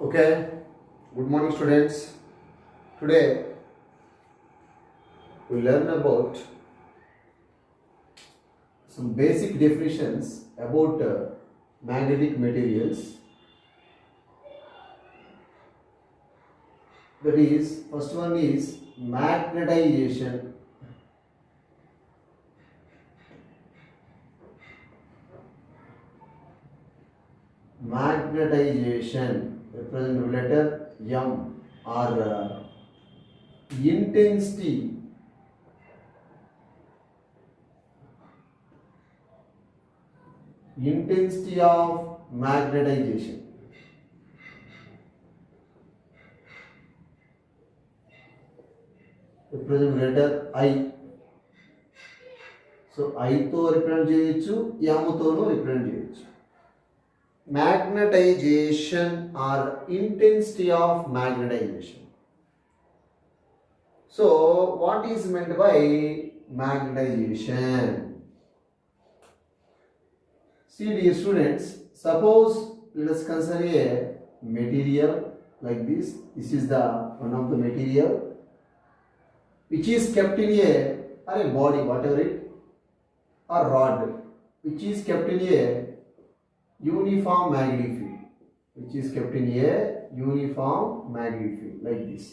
Okay, good morning students. Today we learn about some basic definitions about magnetic materials. That is, first one is magnetization. Magnetization represent with letter M or intensity. Intensity of magnetization. Represent with letter I. So I తో represent చేయొచ్చు, M తోనూ represent చేయొచ్చు. Magnetization or intensity of magnetization. So what is meant by magnetization? See dear students, suppose let us consider a material like this. This is the one of the material which is kept in a body, whatever it, or rod, which is kept in a uniform magnetic field, which is kept in a uniform magnetic field like this.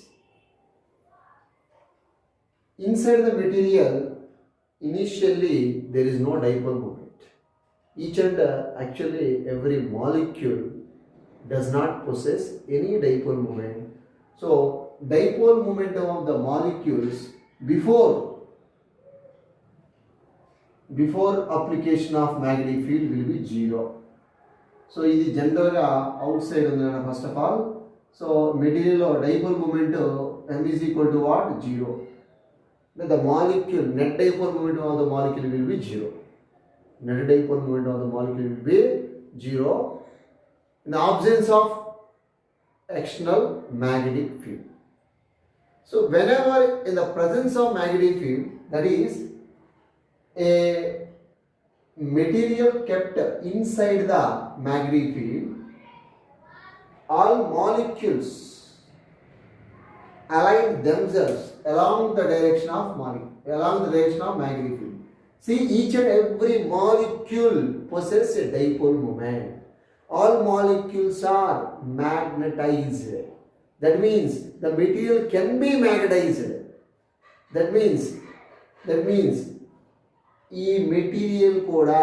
Inside the material, initially there is no dipole moment. Each and actually every molecule does not possess any dipole moment. So dipole momentum of the molecules before application of magnetic field will be zero. So ఇది జనరల్గా outside ఉంది first of all. So మెటీరియల్లో dipole moment m is equal to what? 0. Then the molecule net dipole moment of the molecule will be 0. Net dipole moment of the molecule will be 0 in the absence of external magnetic field. So whenever in the presence of magnetic field, that is a material kept inside the magnetic field, all molecules align themselves along the direction of magnetic field. See, each and every molecule possesses a dipole moment. All molecules are magnetized. That means the material can be magnetized. That means ఈ material కూడా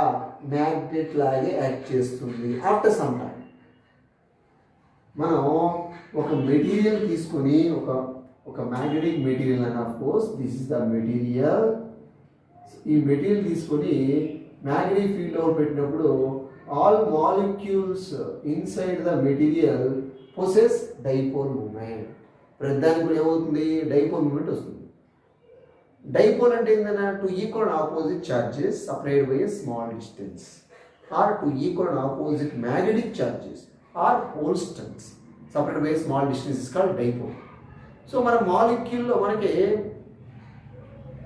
magnet లాగే act చేస్తుంది after some time. మనం ఒక material తీసుకొని ఒక magnetic material and of course this is the material. ఈ material తీసుకొని మ్యాగ్నెటిక్ ఫీల్డ్లో పెట్టినప్పుడు all molecules inside the material possess dipole moment. ప్రతిదానికి కూడా ఏమవుతుంది? డైపోల్ మూమెంట్ వస్తుంది. డైపోల్ అంటే ఏంటన్నా? Two equal opposite charges separate by a small distance, or two equal opposite magnetic charges or హోల్స్టన్స్ separate by a small distance is called dipole. So మన మాలిక్యూల్లో మనకి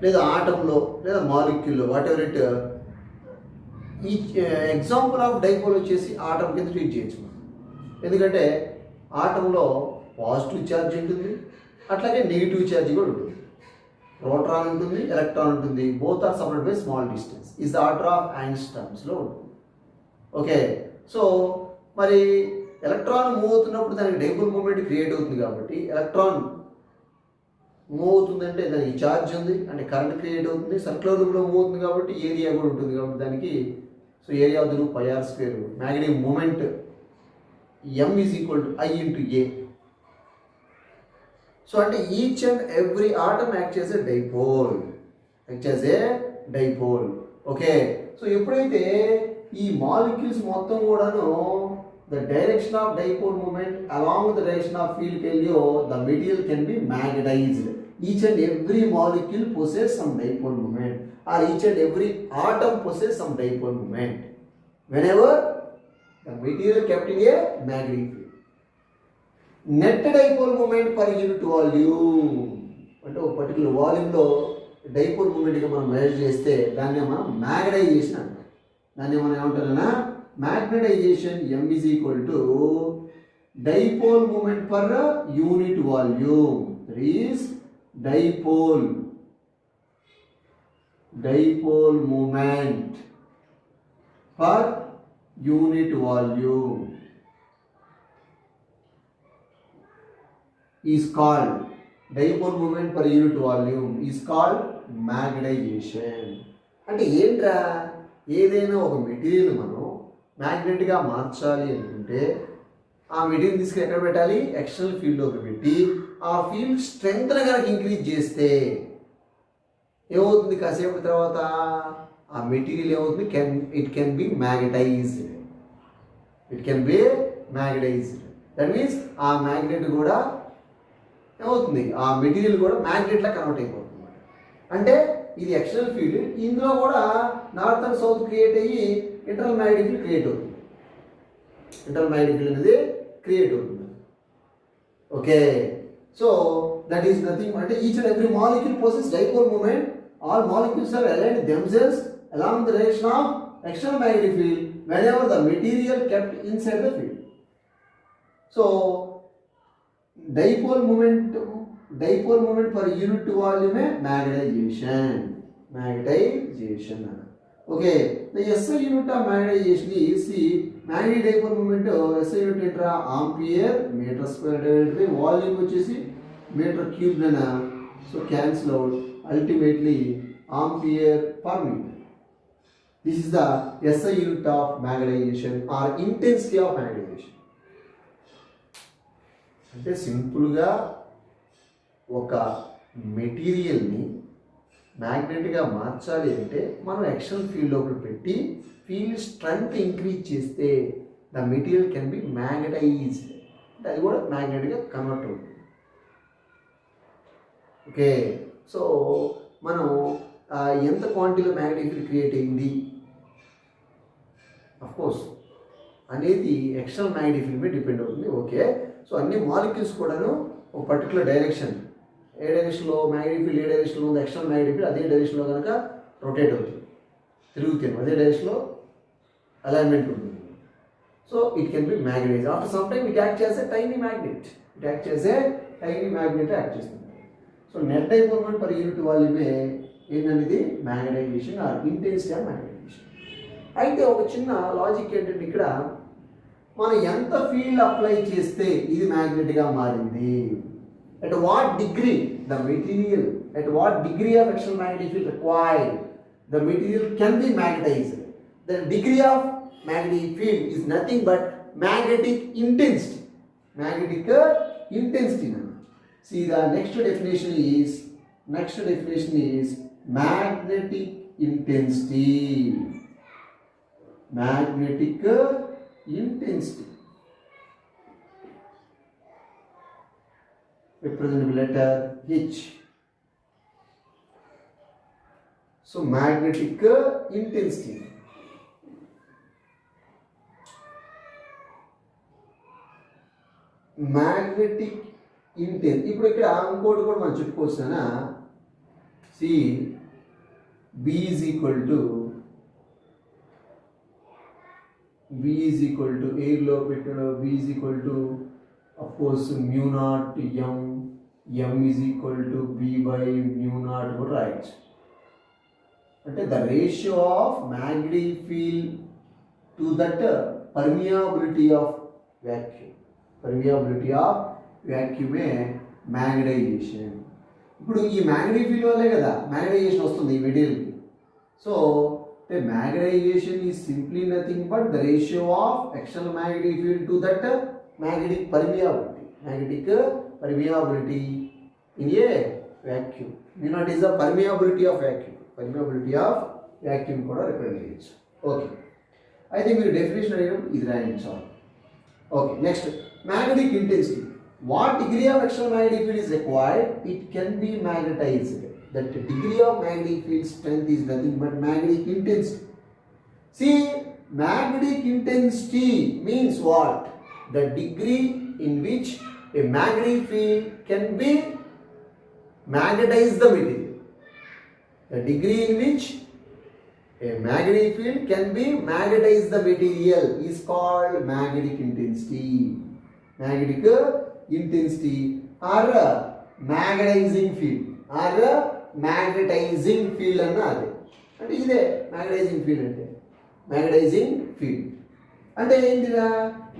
లేదా ఆటంలో లేదా మాలిక్యూల్లో వాట్ ఎవర్ ఇట్, ఈ example of dipole వచ్చేసి atom కింద treat చేయొచ్చు. ఎందుకంటే ఆటంలో పాజిటివ్ ఛార్జ్ ఉంటుంది, అట్లాగే నెగిటివ్ ఛార్జ్ కూడా ఉంటుంది. ప్రోటాన్ ఉంటుంది, ఎలక్ట్రాన్ ఉంటుంది. Both are separate by small distance. Is the order of యాంగ్స్టమ్స్లో ఉంటుంది. ఓకే, సో మరి ఎలక్ట్రాన్ మూవ్ అవుతున్నప్పుడు దానికి డైపోల్ మూమెంట్ క్రియేట్ అవుతుంది. కాబట్టి ఎలక్ట్రాన్ మూవ్ అవుతుందంటే దానికి ఛార్జ్ ఉంది అంటే కరెంట్ క్రియేట్ అవుతుంది. సర్క్యులర్ రూపంలో మూవ్ అవుతుంది కాబట్టి ఏరియా కూడా ఉంటుంది. కాబట్టి దానికి so area of the loop πr square. Magnetic moment m is equal to I into A. So అంటే each and every atom act చేసే డైపోల్. ఓకే, సో ఎప్పుడైతే ఈ మాలిక్యూల్స్ మొత్తం కూడాను the direction of dipole moment along the direction of field కెళ్ళియో the material can be magnetized. Each and every molecule possess some dipole moment are each and every atom possess some dipole moment whenever the material kept in a magnetic field. Net dipole moment per unit volume అంటే ఒక particular వాల్యూమ్లో dipole మూమెంట్గా మనం measure చేస్తే దాన్ని మనం magnetisation అంటాం. దాన్ని మనం ఏమంటారన్నా magnetization m is equal to dipole moment per unit volume. That is dipole moment per unit volume is called dipole moment per unit volume is called magnetization. అంటే ఏంట్రా, ఏదైనా ఒక మెటీరియల్ మనం మ్యాగ్నెట్గా మార్చాలి అనుకుంటే ఆ మెటీరియల్ తీసుకుని ఎక్కడ పెట్టాలి, ఎక్స్టర్నల్ ఫీల్డ్లోకి పెట్టి ఆ ఫీల్డ్ స్ట్రెంగ్త్ కనుక ఇంక్రీజ్ చేస్తే ఏమవుతుంది, కాసేపు తర్వాత ఆ మెటీరియల్ ఏమవుతుంది, it can be magnetised. That means ఆ మ్యాగ్నెట్ కూడా ఏమవుతుంది, ఆ మెటీరియల్ కూడా మ్యాగ్నెట్లా కన్వర్ట్ అయిపోతుంది. అంటే ఇది ఎక్స్టర్నల్ ఫీల్డ్, ఇందులో కూడా నార్త్ అండ్ సౌత్ క్రియేట్ అయ్యి ఇంటర్నల్ మ్యాగ్నెటిక్ ఫీల్డ్ క్రియేట్ అవుతుంది. అనేది క్రియేట్ అవుతుంది. Okay, so that is nothing అంటే each and every molecule possesses dipole moment. All molecules are aligned themselves along the direction of external magnetic field whenever the material kept inside the field. So dipole moment per unit volume magnetization. Okay, the SI unit of magnetization is the magnetic dipole moment. SI unit intra ampere meter square divided by volume వచ్చేసి meter cube na, so cancel out, ultimately ampere per meter. This is the SI unit of magnetization or intensity of magnetization. అంటే సింపుల్గా ఒక మెటీరియల్ని మ్యాగ్నెట్గా మార్చాలి అంటే మనం external field లోపల పెట్టి ఫీల్డ్ స్ట్రెంగ్త్ ఇంక్రీజ్ చేస్తే the material can be magnetised, అంటే అది కూడా మ్యాగ్నెట్గా కన్వర్ట్ అవుతుంది. ఓకే, సో మనం ఎంత క్వాంటిటీలో మ్యాగ్నెటిక్ ఫీల్డ్ క్రియేట్ అయింది అఫ్కోర్స్ అనేది ఎక్స్టర్నల్ మ్యాగ్నెటిక్ ఫీల్డ్ మీద డిపెండ్ అవుతుంది. ఓకే, సో అన్ని మాలిక్యూల్స్ కూడాను ఒక పర్టికులర్ డైరెక్షన్, ఏ డైరెక్షన్లో మ్యాగ్నెటిక్ ఫీల్డ్, ఏ డైరెక్షన్లో ఉంది ఎక్స్టర్నల్ మ్యాగ్నెటిక్ ఫీల్డ్, అదే డైరెక్షన్లో కనుక రొటేట్ అవుతుంది, తిరుగుతుంది, అదే డైరెక్షన్లో అలైన్మెంట్ ఉంటుంది. So it can be magnetize. After some time it act చేసే టైనీ మ్యాగ్నెట్, యాక్ట్ చేస్తుంది. So net dipole moment per unit వాల్యూమే ఏంటనేది magnetization or intensity of magnetization. అయితే ఒక చిన్న లాజిక్ ఏంటంటే ఇక్కడ మనం ఎంత ఫీల్డ్ అప్లై చేస్తే ఇది మ్యాగ్నెట్గా మారింది, at what degree of external magnetic field required the material can be magnetized. The degree of magnetic field is nothing but magnetic intensity. See, the next definition is magnetic intensity. Represented by letter H. So magnetic intensity. ఇప్పుడు ఇక్కడ ఇంకోటి కూడా మనం చెప్పుకోవచ్చునా, see B is equal to ఎయిర్లో పెట్టిన B is equal to of course mu naught m is equal to B by mu naught కూడా రాయొచ్చు. అంటే the ratio of magnetic field to that permeability of వ్యాక్యూమే మ్యాగ్నటైజేషన్. ఇప్పుడు ఈ magnetic field వల్లే కదా మ్యాగ్నటైజేషన్ వస్తుంది ఈ మెటీరియల్కి. So magnetization is simply nothing but the ratio of external magnetic field to that magnetic permeability in a vacuum. Mu naught is the permeability of vacuum కూడా represent చేయొచ్చు. Okay, అయితే మీరు definition అడిగినప్పుడు ఇది రాయించాలి. Okay, next magnetic intensity. What degree of external magnetic field is required? It can be magnetized. That degree of magnetic field strength is nothing but magnetic intensity. See, magnetic intensity means what? The degree in which a magnetic field can be magnetize the material. The degree in which a magnetic field can be magnetize the material is called magnetic intensity. magnetic intensity or magnetizing field అన్నది అంటే ఇదే magnetising field అంటే magnetizing field అంటే ఏంటిరా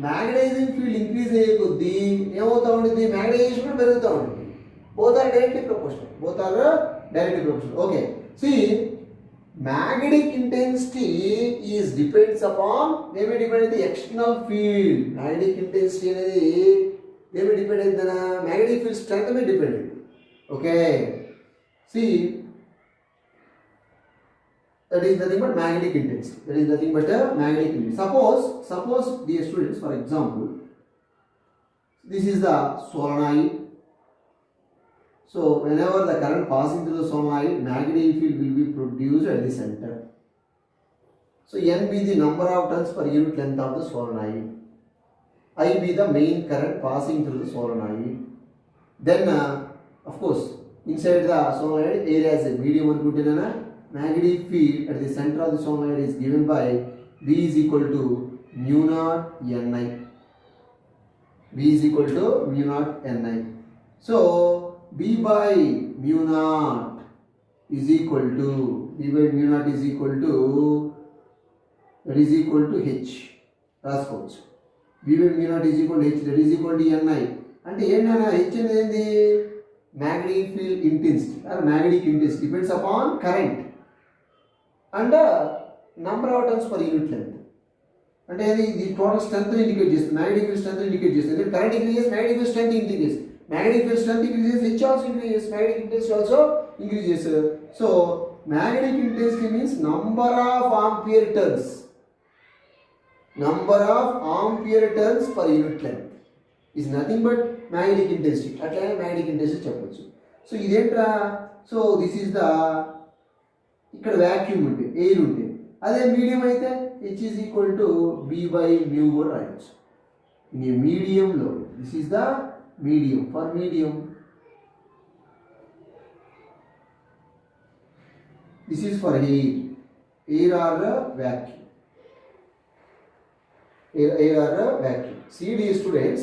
magnetising field increase అయ్యే కొద్దీ ఏమవుతా ఉంటుంది magnetisation కూడా పెరుగుతూ ఉంటుంది both are directly proportional okay see magnetic intensity is depends upon they may depend on the external field magnetic intensity అనేది they may depend on the magnetic field strength may depend okay see that is nothing but magnetic intensity suppose dear students for example this is the solenoid. So whenever the current passing through the solenoid, magnetic field will be produced at the center. So N be the number of turns per unit length of the solenoid. I be the main current passing through the solenoid. Then of course inside the solenoid area is a medium and magnetic field at the center of the solenoid is given by V is equal to mu naught Ni. V is equal to mu naught Ni. So B by mu naught is equal to that is equal to H. రాసుకోవచ్చు B by mu naught is equal to H, that is equal to Ni. అంటే ఏంటన్నా H అనేది magnetic field intensity or magnetic intensity depends upon current and number of turns per unit length. అంటే అది total strength indicate చేస్తుంది, magnetic field strength indicate చేస్తుంది. Current increases, magnetic field strength increases. Magnetic field strength increases, H also increases, magnetic intensity also increases. So magnetic intensity means number of ampere turns per unit length is nothing but magnetic intensity. అట్లానే magnetic intensity చెప్పొచ్చు. So ఇదేంట్రా, so this is the ఇక్కడ vacuum ఉంటే air ఉంటే, అదే medium అయితే H is equal to B by mu కూడా రాయొచ్చు. ఇన్ మీడియంలో this is the medium. For medium, this is for air or vacuum. Air or vacuum. See dear students,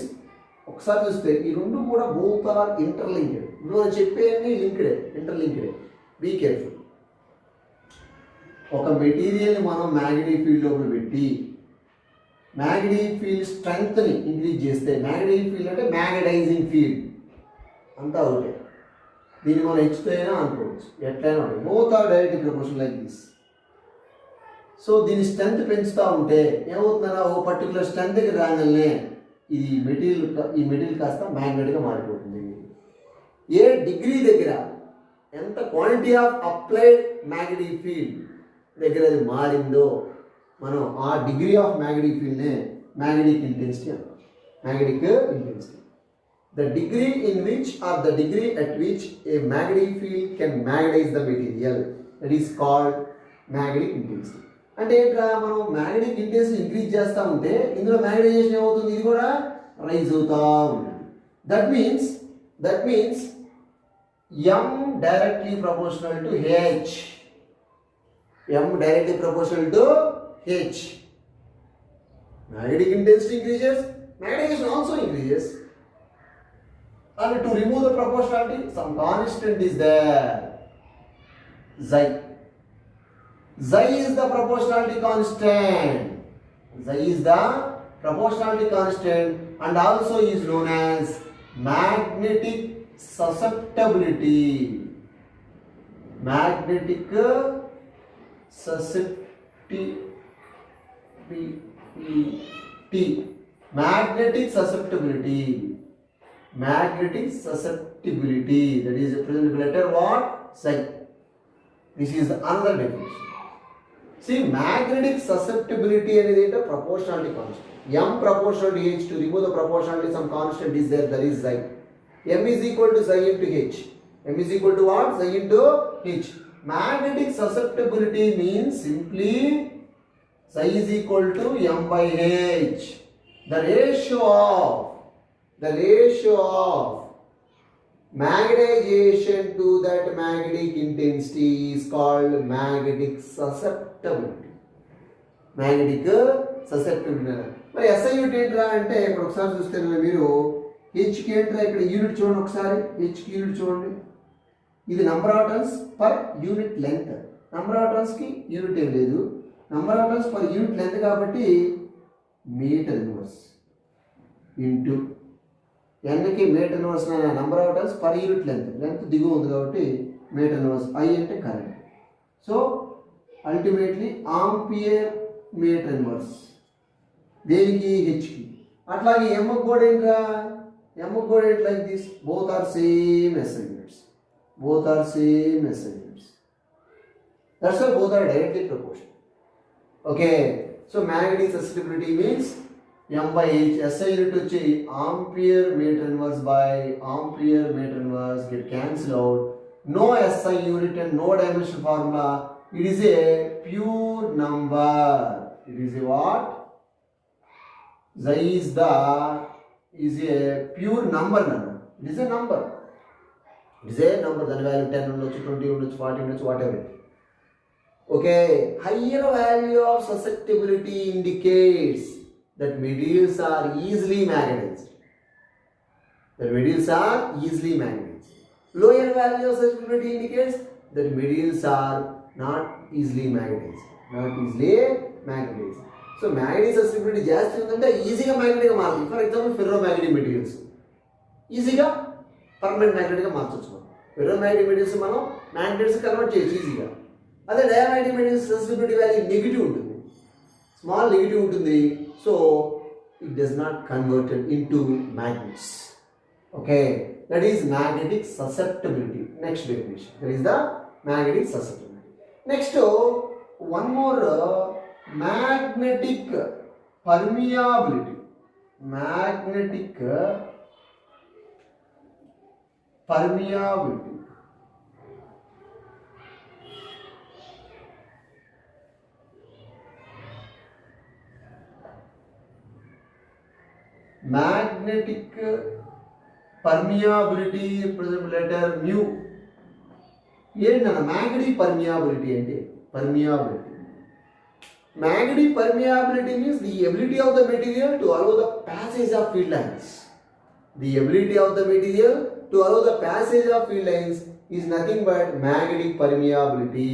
ఒకసారి చూస్తే ఈ రెండు కూడా both are interlinked. ఇప్పుడు మనం చెప్పేది ఇంటర్లింక్డ్. Be careful. ఒక మెటీరియల్ని మనం మ్యాగ్నెటిక్ ఫీల్డ్ లోపల పెట్టి మ్యాగ్నెటిక్ ఫీల్డ్ స్ట్రెంగ్త్ని ఇంక్రీజ్ చేస్తే, మ్యాగ్నెటిక్ ఫీల్డ్ అంటే మ్యాగ్నటైజింగ్ ఫీల్డ్ అంతా ఒకటే. దీన్ని మనం హెచ్తో అయినా అనుకోవచ్చు, ఎట్లయినా ఉంటుంది. Both are directly proportional like this. So దీని స్ట్రెంగ్త్ పెంచుతూ ఉంటే ఏమవుతుందన్నా, ఓ పర్టికులర్ స్ట్రెంగ్త్కి రాగానే ఈ మెటీరియల్ కాస్త మ్యాగ్నెట్గా మారిపోతుంది. ఏ డిగ్రీ దగ్గర ఎంత quantity of applied magnetic field దగ్గర అది మారిందో మనం ఆ డిగ్రీ ఆఫ్ మ్యాగ్నెటిక్ ఫీల్డ్నే మ్యాగ్నెటిక్ ఇంటెన్సిటీ అంటాం. Magnetic intensity, the degree in which or the degree at which a magnetic field can magnetize the material, that is called magnetic intensity. అంటే ఏంట్రా, మనం మ్యాగ్నెటిక్ ఇంటెన్సిటీ ఇంక్రీజ్ చేస్తూ ఉంటే ఇందులో magnetisation ఏమవుతుంది, ఇది కూడా రైజ్ అవుతూ ఉంటుంది. That means M directly proportional to H. M directly proportional to H. Magnetic intensity increases, magnetization also increases. And to remove the proportionality, some constant is there. Xi. Xi is the proportionality constant. Xi is the proportionality constant and also is known as magnetic susceptibility. Magnetic susceptibility. Magnetic susceptibility. That is represented by letter what? Psi. This is another definition. See, magnetic susceptibility అనేది ఏంటో proportionality constant. M proportional to H. To remove the proportionality, some constant is there. That is Xi. M is equal to Xi into H. M is equal to what? Xi into H. Magnetic susceptibility means simply Psi is equal to M by H. The ratio of magnetization to that magnetic intensity is called magnetic susceptibility. Magnetic susceptibility అన్నారు. మరి SI unit ఏంట్రా అంటే ఇప్పుడు ఒకసారి చూస్తే మీరు హెచ్కి ఏంట్రా ఇక్కడ యూనిట్ చూడండి, ఒకసారి హెచ్కి యూనిట్ చూడండి. ఇది number of turns per unit length. Number of టర్న్స్కి యూనిట్ ఏం లేదు, number of turns per unit length కాబట్టి మీటర్ ఇన్వర్స్ ఇంటూ ఎన్కి metre inverse number of turns per unit length దిగువ ఉంది కాబట్టి మీటర్ ఇన్వర్స్. ఐ అంటే current. So ultimately ampere metre inverse దేనికి హెచ్కి. అట్లాగే ఎమ్కి కూడా ఇంకా ఎమ్కి కూడా ఏంటి like this, both are same SI units, both are same SI units. That's why both are directly proportional. Okay, so magnetic susceptibility means M by H. SI unit వచ్చి ampere meter inverse by ampere meter inverse get cancelled out. No SI unit and no dimension formula. It is a pure number. It is a what? Xi is a pure number. It is a number. It is a number. దాని value 10 ఉండొచ్చు, 20 ఉండొచ్చు, 40 ఉండొచ్చు, whatever. Okay, higher value of susceptibility indicates that materials are easily magnetized. That materials are easily magnetized. Lower value of susceptibility indicates that materials are not easily magnetized. Not easily magnetized. So magnetic susceptibility జాస్తి ఉందంటే ఈజీగా మ్యాగ్నెటిక్గా మారుతుంది. For example ferromagnetic materials ఈజీగా permanent మ్యాగ్నెట్గా మార్చవచ్చు. మనం ferromagnetic materials మనం మ్యాగ్నెట్స్ కన్వర్ట్ చేయొచ్చు ఈజీగా. అదే diamagnetic materials susceptibility value negative ఉంటుంది, స్మాల్ నెగిటివ్ ఉంటుంది. So it does not converted into magnets. Okay, that is magnetic susceptibility. Next definition, that is the magnetic susceptibility. Next one more, magnetic permeability. Magnetic permeability. Magnetic permeability present letter mu. ఏంటన్న మ్యాగ్నెటిక్ పర్మియాబిలిటీ అంటే? Permeability, magnetic permeability means the ability of the material to allow the passage of field lines. The ability of the material to allow the passage of field lines is nothing but magnetic permeability.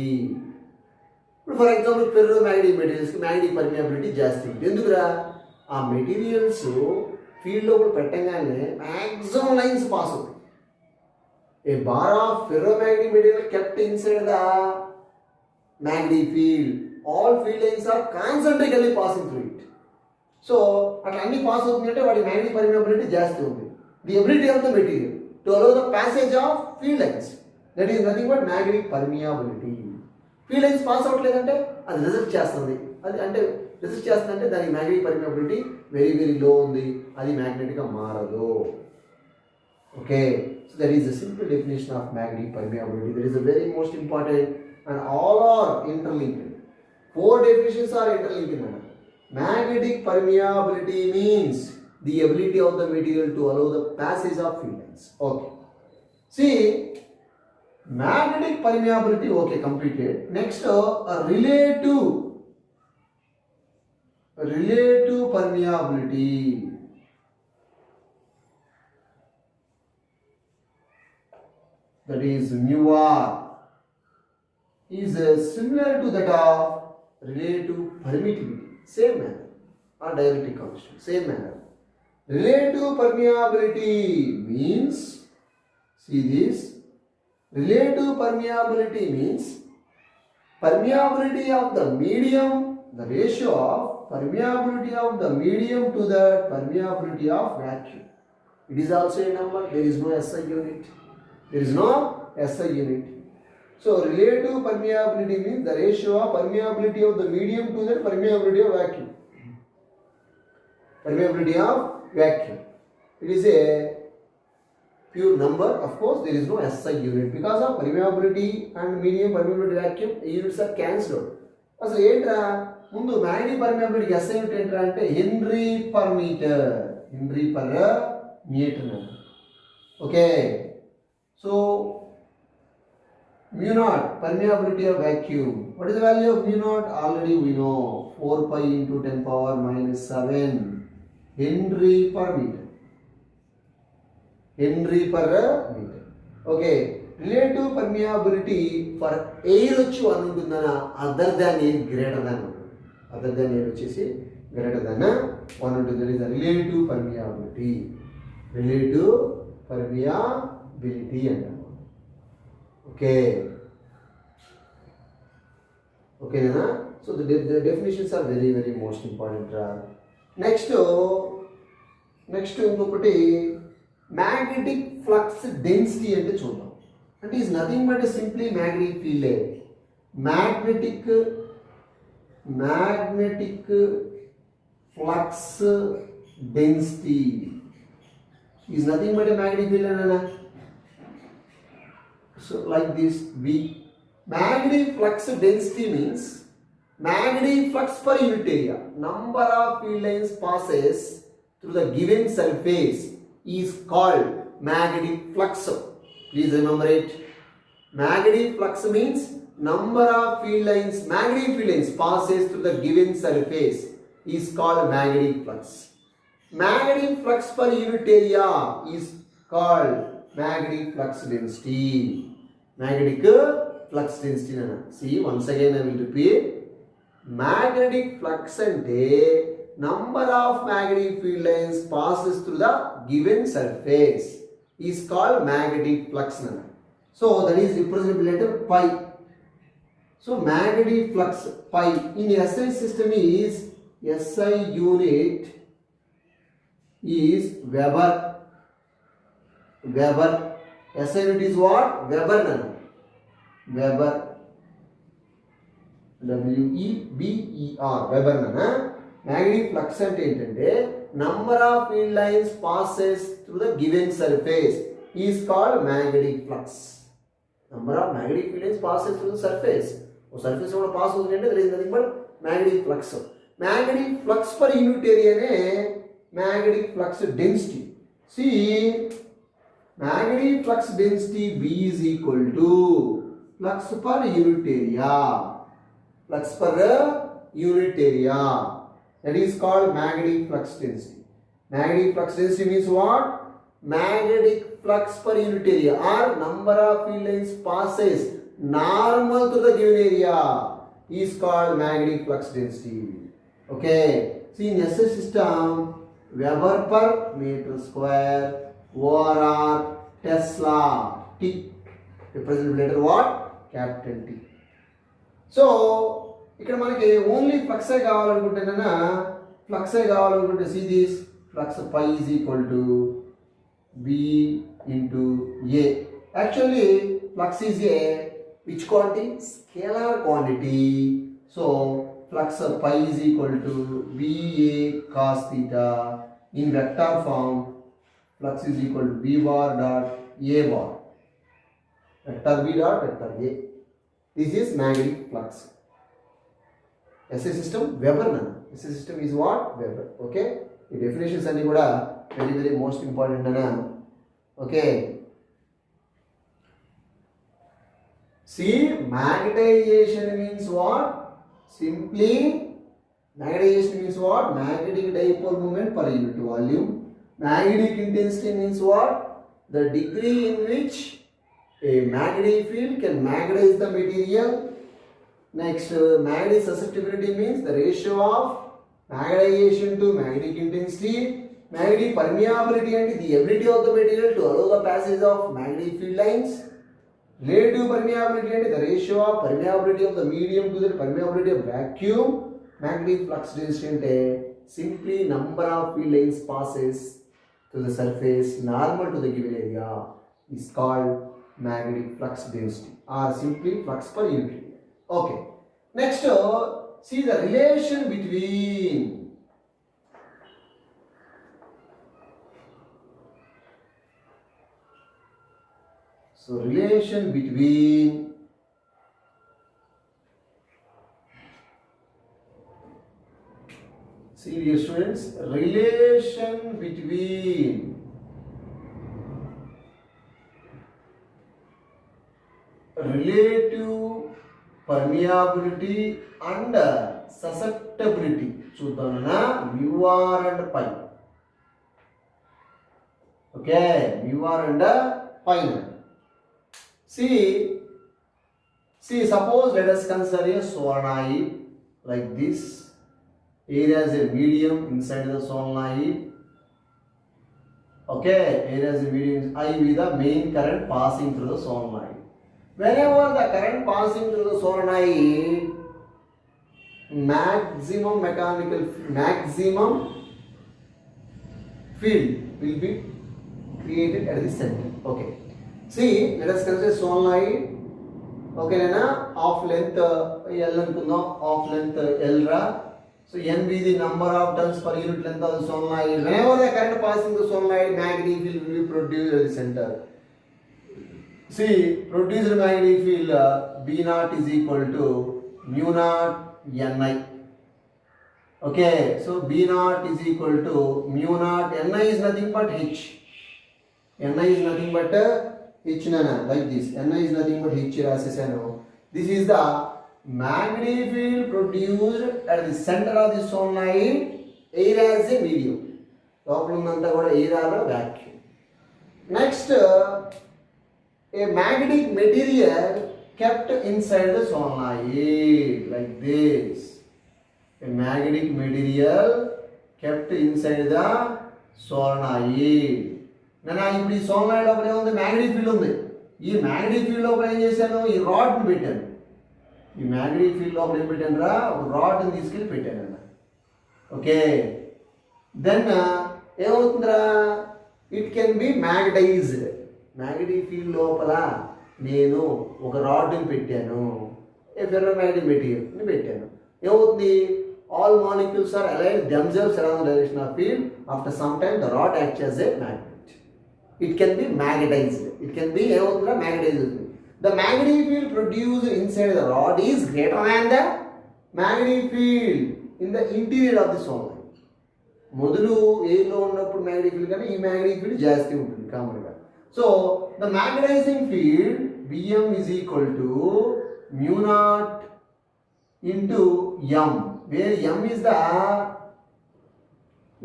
For example, ferromagnetic materials magnetic permeability జాస్తి ఉంటుంది. ఎందుకురా? ఆ materials field లోపల పెట్టగానే maximum lines pass అవుతాయి. A bar of ferromagnetic material kept inside the magnetic field, all field lines are concentrically passing through it. So అట్లా అన్ని pass అవుతుందంటే వాడి మ్యాగ్నెటిక్ పర్మియబిలిటీ జాస్తి ఉంది. The ability of the material to allow the passage of field lines, that is nothing but magnetic permeability. Field lines pass అవ్వట్లేదంటే అది resist చేస్తుంది. అది అంటే రెసిస్ట్ చేస్తుందంటే దాని magnetic permeability very very low ఉంది, అది మ్యాగ్నెటిక్గా మారదు. Okay, so that is the simple definition of magnetic permeability. That is the very most important and all are interlinked. 4 definitions are interlinked. Magnetic permeability means the ability of the material to allow the passage of field lines. Okay, see, magnetic permeability, okay, completed. Next, relative permeability. That is mu r is similar to that of relative permittivity. Same manner, or dielectric constant, same manner. Relative permeability means, see this, relative permeability means permeability of the medium, the ratio of permeability of the medium to the permeability of vacuum. It is also a number. There is no SI unit. There is no SI unit. So relative permeability means the ratio of permeability of the medium to the permeability of vacuum. Permeability of vacuum. It is a pure number. Of course, there is no SI unit because of permeability and medium permeability vacuum. Units are cancelled. అసలు ఏంట్రా, ముందు magnetic permeability SI unit ఏంట్రా అంటే henry per metre. Henry per metre. Okay, so mu naught permeability of vacuum. What is the value of mu naught? Already we know 4 pi into 10 power minus 7 Henry per meter. Henry per meter. Okay. Relative permeability for air వచ్చి 1 ఉంటుందనా other than air greater than 1. Other than air వచ్చేసి greater than 1 ఉంటుంది. That is the relative permeability. Relative permeability అంటాము. Okay. Okay, Nana? So the definitions are very, very most important. Next ఇంకొకటి magnetic flux density అంటే చూద్దాం. అంటే is nothing but a simply magnetic field. Magnetic flux density is nothing but a magnetic field. So like this, magnetic flux density means magnetic flux per unit area. Number of field lines passes through the given surface is called magnetic flux. Please remember it. Magnetic flux means number of field lines, magnetic field lines passes through the given surface is called magnetic flux. Magnetic flux per unit area is called magnetic flux density. Magnetic flux density. See, once again I will repeat. Magnetic flux ante number of magnetic field lines passes through the given surface is called magnetic flux. So that is represented by letter pi. So magnetic flux pi in SI system is SI unit is Weber. SI unit is what? Weber. Weber. WEBER. Weber. Magnetic flux అంటే ఏంటంటే number of field lines passes through the given surface is called magnetic flux. Number of magnetic field lines passes through the surface. वो surface में pass होती है there is nothing but magnetic flux. Magnetic flux per unit area ने magnetic flux density. See, magnetic flux density B is equal to flux per unit area. Flux per unit area. That is called magnetic flux density. Magnetic flux density means what? Magnetic flux per unit area or number of field lines passes normal to the given area is called magnetic flux density. Okay. See, in SI system, Weber per meter square or Tesla T represents letter what? Capital T. So ఇక్కడ మనకి only ఫ్లక్సే కావాలనుకుంటేనా ఫ్లక్సే కావాలనుకుంటే see this flux pi is equal to B into A. Actually flux is a which quantity? Scalar quantity. So flux pi is equal to BA cos theta. In vector form flux is equal to B bar dot A bar. Vector B dot vector A. This is magnetic flux. SI system Weber. SI system is what? Weber. Okay. The definitions are very, very most important. Okay. See, magnetization means what? Simply, magnetization means what? Magnetic dipole moment per unit volume. Magnetic intensity means what? The degree in which a magnetic field can magnetize the material. Next, magnetic susceptibility means the ratio of magnetization to magnetic intensity. Magnetic permeability and the ability of the material to allow the passage of magnetic field lines. Relative permeability and the ratio of permeability of the medium to the permeability of vacuum. Magnetic flux density and simply number of field lines passes to the surface normal to the given area is called magnetic flux density or simply flux per unit. Okay. Next, see the relation between relation between see dear students, relation between relative permeability and susceptibility చూద్దామన్నా μr and pi. Okay, μr and pi. See, suppose let us consider a solenoid like this. Here as a medium inside the solenoid. Okay, here as a medium, I with the main current passing through the solenoid. Whenever the current passing through the solenoid, maximum field will be created at the center. Okay. See, let us consider solenoid. Okay, na of length L antundo, of length L ra. So N be the number of turns per unit length of the solenoid. Whenever the current passing the solenoid, magnetic field will be produced at the center. See, produced magnetic field B naught is equal to mu naught Ni. Okay, so B naught is equal to mu naught. Ni is nothing but H. Ni is nothing but H nana, like this. Ni is nothing but H rasesano. This is the magnetic field produced at the center of the solenoid, air as a medium. Problem anta kuda air or vacuum. Next, a magnetic material kept inside the solenoid like this. A magnetic material kept inside the solenoid. నేను ఇప్పుడు ఈ solenoid లోపల ఏముంది, magnetic field ఉంది. ఈ magnetic field లోపల ఏం చేశాను, ఈ రాడ్ని పెట్టాను. ఈ మ్యాగ్నెటిక్ ఫీల్డ్ లోపల ఏం పెట్టాను రా, ఒక రాడ్ని తీసుకెళ్ళి పెట్టాను అన్న. ఓకే, దెన్ ఏమవుతుందిరా, it can be magnetized. Magnetic field లోపల నేను ఒక రాడ్ని పెట్టాను, ఏ ఫెర్రోమాగ్నెటిక్ మెటీరియల్ని పెట్టాను. ఏమవుతుంది, all molecules are aligned themselves around the direction of field. After some time the rod acts as a magnet. It can be magnetized. It can be magnetized. The magnetic field produced inside the rod is greater than the magnetic field in the interior of the solenoid. మొదలు ఏలో ఉన్నప్పుడు magnetic field కానీ ఈ magnetic field జాస్తి ఉంటుంది కామన్గా. So the magnetising field Bm is equal to mu naught into M, where M is the,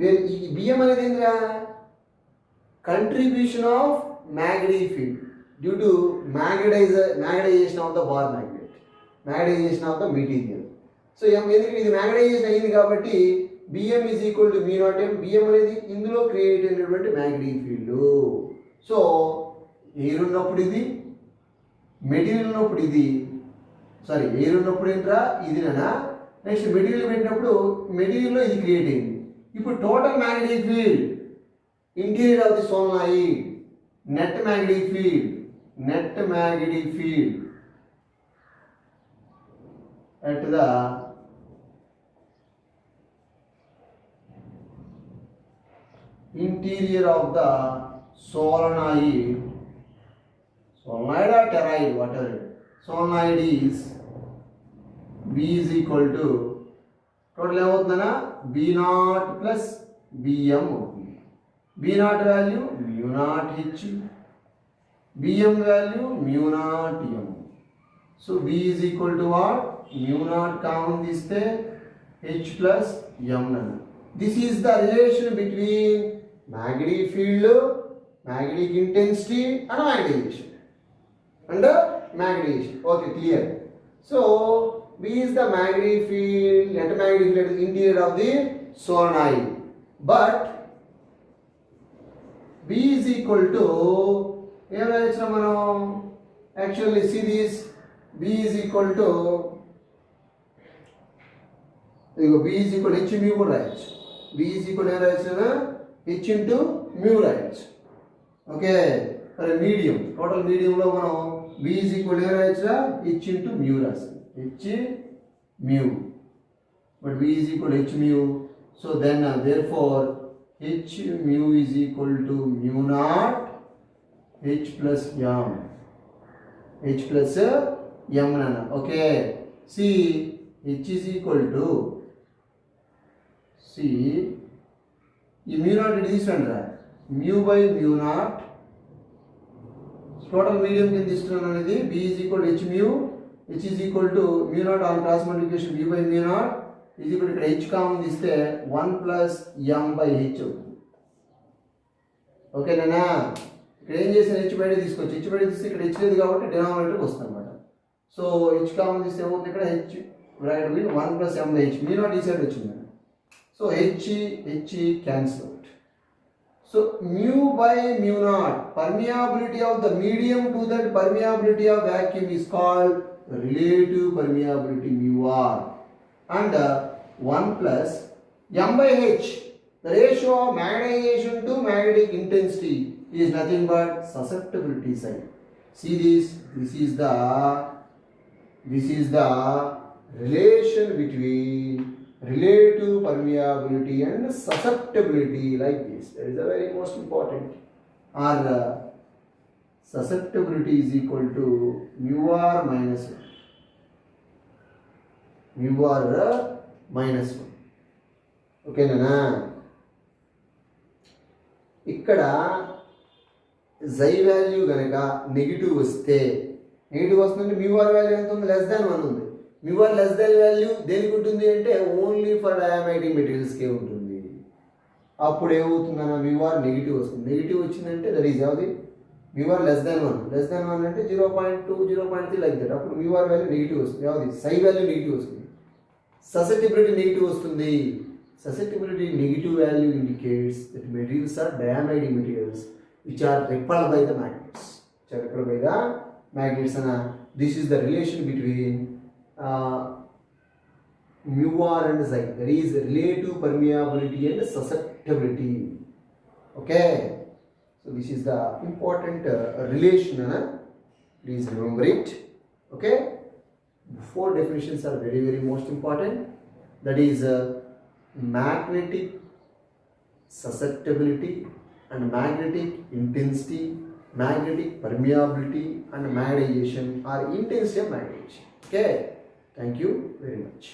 where Bm అనేది ఏంటిరా, contribution of magnetic field due to magnetization of the bar magnet, magnetization of the material. So M ఎందుకంటే ఇది magnetization అయింది కాబట్టి Bm is equal to mu naught M. Bm అనేది ఇందులో create అయినటువంటి magnetic field. So air ఉన్నప్పుడు ఇది, material ఉన్నప్పుడు ఇది, సారీ ఎయిర్ ఉన్నప్పుడు ఏంట్రా ఇది నానా. నెక్స్ట్ మెటీరియల్ పెట్టినప్పుడు మెటీరియల్లో ఇది క్రియేట్ అయింది. ఇప్పుడు total magnetic field interior of the solenoid, net magnetic field at the interior of the solenoid or toroid, whatever, solenoid is B is equal to total ఏమవుతుందన్నా B naught plus Bm అవుతుంది. B naught value mu naught H, Bm value mu naught M. So B is equal to what, mu naught common తీస్తే H plus M నన్ను. This is the relation between magnetic field, magnetic intensity and magnetization. Okay, clear. So B is the magnetic field, net magnetic field at the interior of the solenoid. But B is equal to, actually see this, B is equal to, B is equal to H mu కూడా రాయొచ్చు. B is equal to H into mu రాయొచ్చు. Okay, మరి medium, total మీడియంలో మనం B is equal to H into mu రాస్తాం. H mu, but V is equal to H mu. So then therefore H mu is equal to mu naught H plus M. H plus M nana. Okay. See, H is equal to, see, mu naught it is mu by mu naught. Total medium kin తీసుకున్నాను అనేది B is equal to H mu H is equal to mu naught on cross multiplication v by mu naught is equal to ఇక్కడ h common తీస్తే 1 plus m by h అవుతుంది. ఓకేనా? ఇక్కడ ఏం చేసిన h బయట తీసుకోవచ్చు. h బయట తీస్తే ఇక్కడ h లేదు కాబట్టి డినామినేటర్కి వస్తుంది అనమాట. సో h కామన్ తీస్తే ఏమవుతుంది, ఇక్కడ h బ్రాకెట్ బిన్ 1 plus m by h mu naught ఈ సైడ్ వచ్చింది. So h cancel out. So mu by mu naught, permeability of the medium to that permeability of vacuum is called relative permeability mu r, and 1 plus m by h, the ratio of magnetization to magnetic intensity, is nothing but susceptibility side. See this is the relation between relative permeability and susceptibility, like this. That is the very most important. Or susceptibility is equal to mu r minus 1. Mu r minus 1. Okay na? ఇక్కడ xi value గనక negative వస్తే, negative వస్తుంది mu r value ఎంత ఉంది, less than 1 ఉంది. mu r less than value దేనికి ఉంటుంది అంటే ఓన్లీ ఫర్ డయామాగ్నెటిక్ మెటీరియల్స్కే ఉంటుంది. అప్పుడు ఏమవుతుందన్న mu r నెగిటివ్ వస్తుంది. నెగిటివ్ వచ్చిందంటే దట్ ఈజ్ యావది mu r less than 1. Less than 1 అంటే 0.2 0.3 లైక్ దట్. అప్పుడు mu r వాల్యూ నెగిటివ్ వస్తుంది. యావది psi వాల్యూ నెగిటివ్ వస్తుంది. ససెప్టిబిలిటీ నెగిటివ్ వస్తుంది. Susceptibility negative value indicates that materials are diamagnetic materials which are repelled by the magnets. This is the relation between mu r and xi. There is relative permeability and susceptibility. Okay. So this is the important relation. Please remember it. Okay. Four definitions are very most important. That is magnetic susceptibility and magnetic intensity, magnetic permeability and magnetization or intensity of magnetization. Okay, thank you very much.